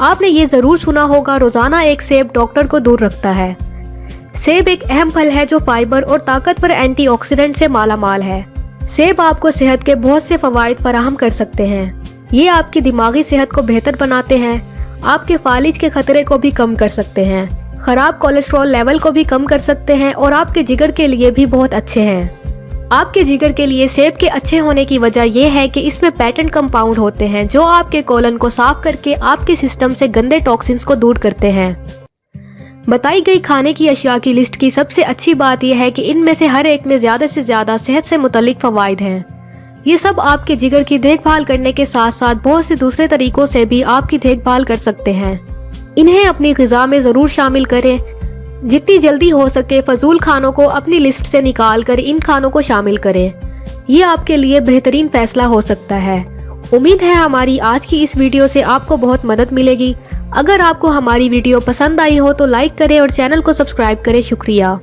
आपने ये ज़रूर सुना होगा, रोज़ाना एक सेब डॉक्टर को दूर रखता है। सेब एक अहम फल है जो फाइबर और ताकतवर एंटीऑक्सीडेंट से माला माल है। सेब आपको सेहत के बहुत से फ़वाइद फराहम कर सकते हैं। ये आपकी दिमागी सेहत को बेहतर बनाते हैं, आपके फालिज के खतरे को भी कम कर सकते हैं, खराब कोलेस्ट्रॉल लेवल को भी कम कर सकते हैं और आपके जिगर के लिए भी बहुत अच्छे हैं। आपके जिगर के लिए सेब के अच्छे होने की वजह यह है कि इसमें पेटेंट कंपाउंड होते हैं जो आपके कोलन को साफ करके आपके सिस्टम से गंदे टॉक्सिन्स को दूर करते हैं। बताई गई खाने की अशिया की लिस्ट की सबसे अच्छी बात यह है कि इनमें से हर एक में ज़्यादा से ज़्यादा सेहत से मुतल्लिक फ़वाइद हैं। ये सब आपके जिगर की देखभाल करने के साथ साथ बहुत से दूसरे तरीकों से भी आपकी देखभाल कर सकते हैं। इन्हें अपनी ग़िज़ा में ज़रूर शामिल करें। जितनी जल्दी हो सके फजूल खानों को अपनी लिस्ट से निकाल कर इन खानों को शामिल करें। ये आपके लिए बेहतरीन फैसला हो सकता है। उम्मीद है हमारी आज की इस वीडियो से आपको बहुत मदद मिलेगी। अगर आपको हमारी वीडियो पसंद आई हो तो लाइक करें और चैनल को सब्सक्राइब करें। शुक्रिया।